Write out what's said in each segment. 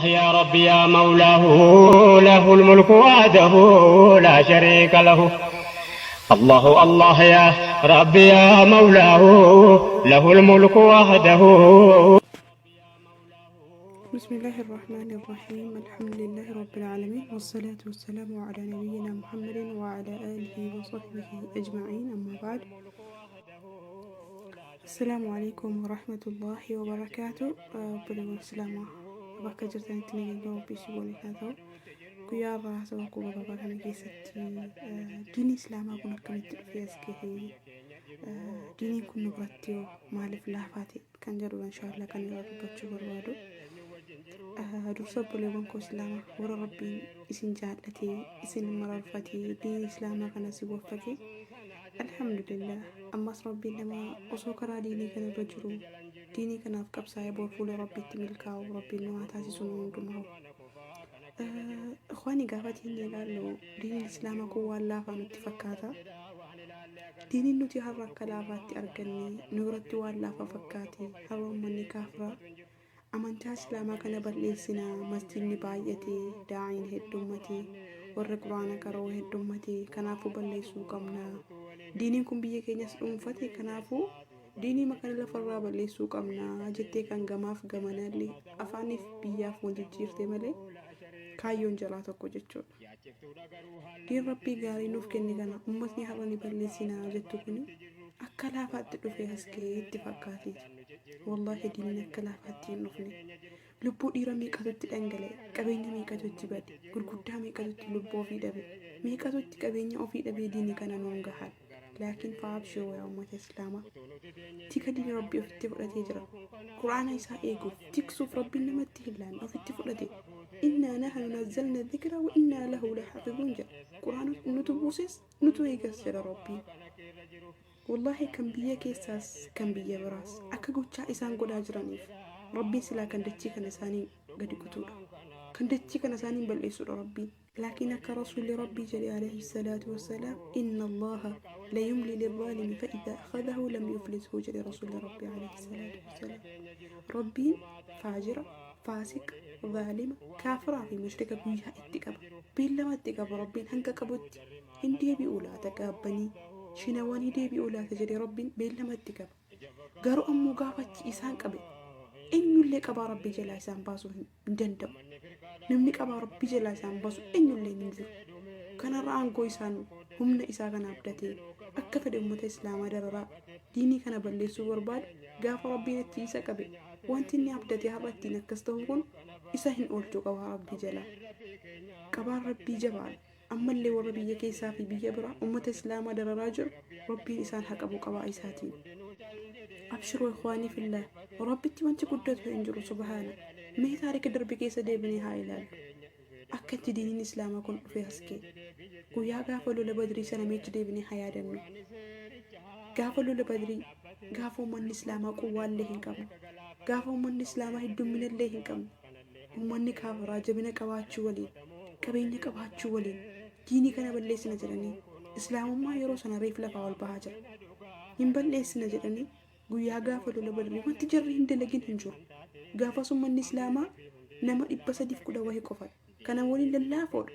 يا ربي يا مولاه له الملك وحده لا شريك له. الله الله يا ربي يا مولاه له الملك وحده. بسم الله الرحمن الرحيم. الحمد لله رب العالمين، والصلاة والسلام على نبينا محمد وعلى آله وصحبه أجمعين، أما بعد. السلام عليكم ورحمة الله وبركاته. بلغ السلام bakka jirtanitti nageenya rabbii si waliin guyyaa irraa haasawaa quba qabaa kana keessatti diinii islaamaa kun akkamitti dhufee as gahee, diiniin kun nu biratti yoo maaliif laafaate kan jedhudha inshaallah kan irraa dubbachuu barbaadu. Dursa obboleewwan koo islaamaa warra rabbiin isin jaallatee isin mararfatee diinii islaamaa kana si waffatee alhamdulillah ammas rabbiin nama osoo karaa diinii kana irra jiru diinii kanaaf qabsaa'ee bor fuula rabbiitti milkaa'u rabbiin nama taasisuun hundumaa. Ikhwaanii gaafatiin ilaallu diiniin islaamaa kun waan laafaa nutti fakkaata. Diiniin nuti har'a akka laafaatti arganne nu biratti waan laafaa fakkaate. Har'a uummanni kaafiraa amantaa islaamaa kana balleessinaa, masjidni baay'atee, daa'iin heddummatee, warra quraana qara'u heddummatee, kanaafuu balleessuu qabna. Diiniin kun biyya keenyas dhuunfate, kanaafuu diinii makana lafarraa balleessuu qabna jettee kan gamaaf gamanallee afaaniif biyyaaf wal jijjiirte malee kaayyoon jalaa tokko jechuudha. Diin rabbii gaarii nuuf kenne kana uummatni har'a ni balleessinaa jettu kun akka laafaatti dhufee as gahee itti fakkaatee. Wallahi diinni akka laafaatti hin dhufne. Lubbuu dhiira meeqatutti dhangala'e, qabeenya meeqatutti bade, gurguddaa meeqatutti lubbuu ofii dhabe, meeqatutti qabeenya ofii dhabee diinii kana nuun gahan. Laakiin faabshoo yaa uummata islaamaa tika diinii rabbii ofitti fudhatee jira. Quraana isaa eeguuf tiksuuf rabbiin namatti hin laanne ofitti fudhate. Innaa nahnu nazzalna dhikra wa innaa lahu lahafizuun jedha. Quraana nutu buuses nutu eegas jedha rabbiin. Wallahi kan biyya keessaas kan biyya biraas akka gochaa isaan godhaa jiraniif rabbiin silaa kan dachii kana isaanii gadi kutuudha, kan dachii kana isaanii balleessuudha rabbiin. لكن كرسول ربي جل عليه الصلاة والسلام إن الله لا يملي للظالم فإذا أخذه لم يفلته جل رسول ربي عليه الصلاة والسلام. ربي فاجر فاسق ظالم كافر في مشركة بيها اتقاب بيلا ما اتقاب ربي هنك كبت هندي بيولا تقابني شنواني دي بيولا تجري ربي بيلا ما اتقاب قارو أمو قافت إسان قبل إنو اللي قبا ربي جل إسان باسو دندم namni qabaa rabbii jalaa isaan baasu eenyullee hin jiru. Kanarra aangoo isaan humna isaa kana abdatee akka fedhe uummata islaamaa dararaa diinii kana balleessuu barbaadu gaafa rabbiin itti isa qabe wanti inni abdatee har'a ittiin akkas ta'u kun isa hin oolchu qabaa rabbii jalaa. Qabaan rabbii jabaadha. Ammallee warra biyya keessaa fi biyya biraa uummata islaamaa dararaa jiru rabbiin isaan haqabu qabaa isaatiin. Abshiruu ikhwaanii fillah rabbitti wanti guddatu hin jiru subhaana. Mee taarika darbe keessa deebinee haa ilaallu. Akka itti diiniin islaamaa kun dhufee as ga'e. Guyyaa gaafa lola badrii sana meechi deebinee haa yaadannu. Gaafa lola badrii gaafa uummanni islaamaa quwwaallee hin qabne, gaafa uummanni islaamaa heddumminallee hin qabne, uummanni kaafiraa jabina qabaachuu waliin, qabeenya qabaachuu waliin diinii kana balleessina jedhanii islaamummaa yeroo sana reef lafaa ol bahaa jira. Hin balleessina jedhanii guyyaa gaafa lola badrii wanti jarri hin dalagin hin jiru. Gaafa uummanni islaamaa nama 310 wahii qofa kana waliin lallaafoodha.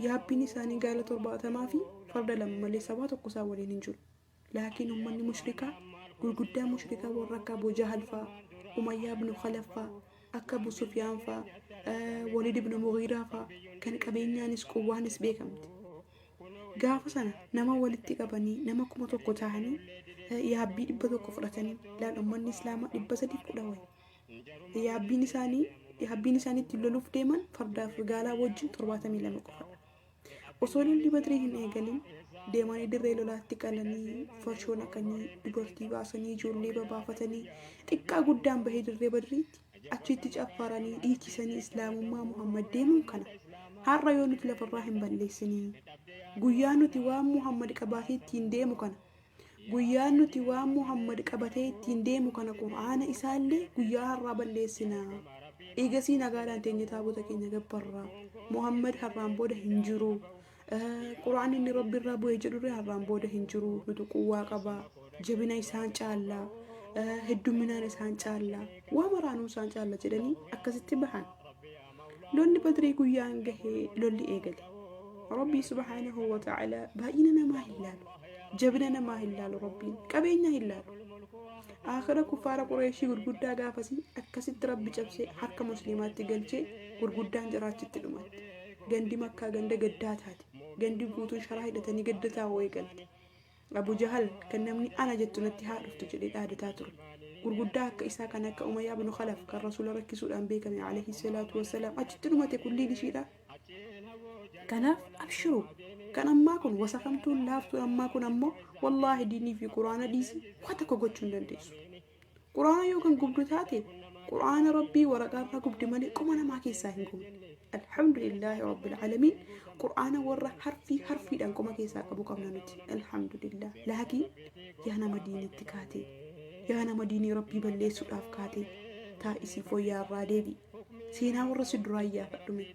Yaabbiin isaanii gaala 70 fi farda 2 malee sabaa tokko isaa waliin hin jiru. Laakiin uummanni mushrikaa gurguddaa mushrikaa warra akka Abu Jahal fa'aa, Umayyaa ibn Khalaf fa'aa, akka Abu Sufyaan fa'aa, Walid ibn Mughiraa fa'aa kan qabeenyaanis quwwaanis beekamte. Gaafa sana nama walitti qabanii nama 1,000 ta'anii yaabbii 100 fudhatanii laal uummanni islaamaa 310 wayii. Yaabbiin isaanii ittiin loluuf deeman fardaaf gaalaa wajjin 72 qofa. Osoo lolli badrii hin eegalin deemanii dirree lolaatti qalanii farshoo naqanii dubartii baasanii ijoollee babaafatanii xiqqaa guddaan bahee dirree badriitti achitti caffaranii dhiichisanii islaamummaa Muhammad deemuun kana har'a yoo nuti lafarraa hin balleessinii guyyaa nuti waan Muhammad qabatee ittiin deemu kana guyyaa nuti waan Muhammad qabatee ittiin deemu kana quraana isaallee guyyaa har'aa balleessinaa. Eegasii nagaadhaan teenye taabota keenya gabbarraa Muhammad har'aan booda hin jiru. Quraanni inni rabbi irraa bu'ee jedhurre har'aan booda hin jiru. Nuti quwwaa qabaa, jabina isaan caallaa, heddumminaan isaan caallaa, waa maraanuu isaan caalla jedhanii akkasitti bahan. لولي بدري قيان قهي لولي إيقل ربي سبحانه وتعالى بايننا ما هلال جبننا ما هلال ربي كبينا هلال آخر كفار قريشي قرقودا قافسي أكسد ربي جبسي حركة مسلمات تقلشي قرقودان جراتي تلومات غندي مكة غندي قدات هاتي غندي بوتو شراهدة تاني قدتا ويقلت أبو جهل كان نمني أنا جدت نتها رفتو جديد هذا تاتر قرقودا كإسا كان كأمية بن خلف كالرسول ركسوا الأنبياء كما عليه الصلاة والسلام أجت نمتي كل لي شيئا كناف أبشروا كان أماكن وسخمتون لافتون أماكن أمو والله ديني في قرآن ديسي واتكو قدشون دنديسو قرآن يوكن قبضو تاتي قرآن ربي ورقارنا قبض مالي قمنا ما كيساهم قول الحمد لله رب العالمين قرآن ورى حرفي لأنكم ما كيسا قبو قمنا نتي الحمد لله لكن يانا مدينة تكاتي يانا مدينة ربي بليسو الأفكاتي تائسي فويا الرادبي سينا ورسي الدرايا فأدومي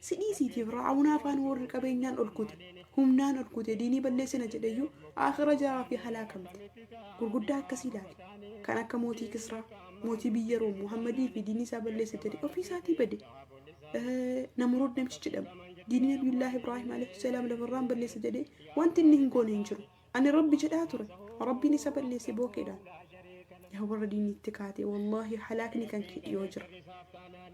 سيدي فرعونا فان ورق بينان الكتب همنان الكتب ديني بلسنا جديو آخر جاء في حلاكم قرقودا كسيلال كان كموتي كسرى موتي بيروم محمدي في ديني سابلس جدي وفي ساتي بدي نمرود نمشي جدم ديني نبي الله إبراهيم عليه السلام لفران بلس جدي وانت إنهم كون ينجروا أنا ربي جداتر ربي نسابلس بوكيدا يهور ديني التكاتي والله حلاكني كان يوجر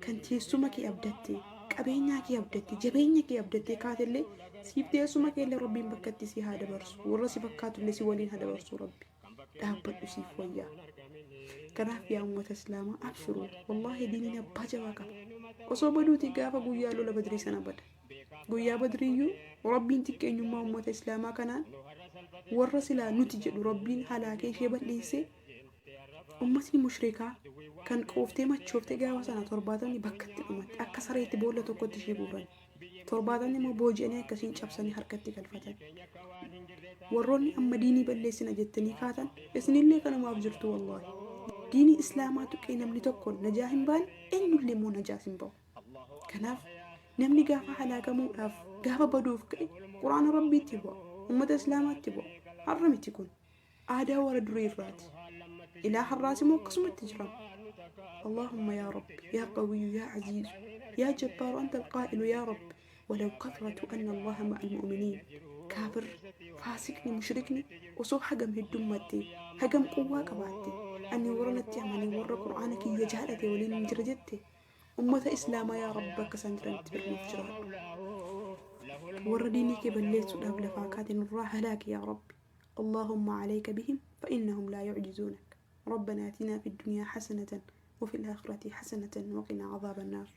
كانت يسمكي أبدتي قبيناكي أبدتي جبيناكي أبدتي كاتلي سيبتي سمكي اللي ربي بكتي سي هذا برسو ورسي بكاتو اللي سيولين هذا برسو ربي دابت سي فويا كراف يا أمة إسلاما أبشروا والله ديننا بجواكا وصوبدو تيغافا قويا لولا بدري سنة بدا قويا بدريو وربي انتك إنو ما أمة إسلاما كانان ورسلا نتجد ربي حلاكي شبت ليسي أمتي مشركة كان قوفتي ما تشوفتي قاوة سنة ترباتني بكت أمت أكسريت بولا توقت شبوران ترباتني ما بوجيني كسين شابساني حركتي كالفتن وروني أما ديني بلسنا جتني كاتن إسن اللي كانوا ما بجرتو والله ديني إسلاماتك إن نمني تقول نجاهم بان إنو اللي مو نجاهم بان كناف نمني قافة حلاقة مؤلاف قافة بدوف كي قرآن ربي تبوا أمة إسلامات تبوا حرمي تكون عادة ورد ريفات إلى حراس موقسم التجرم اللهم يا رب يا قوي يا عزيز يا جبار أنت القائل يا رب ولو كثرة أن الله مع المؤمنين كافر فاسقني مشركني وصو حقم هدومتي حقم قوة كباتي أني ورنتي عماني ور قرآنك يجهلتي ولين مجرجتي أمة إسلام يا ربك سنترنت بالمفجرات ورديني كبليت سؤال لفاكات الراحة لك يا رب اللهم عليك بهم فإنهم لا يعجزونك ربنا آتنا في الدنيا حسنة وفي الآخرة حسنة وقنا عذاب النار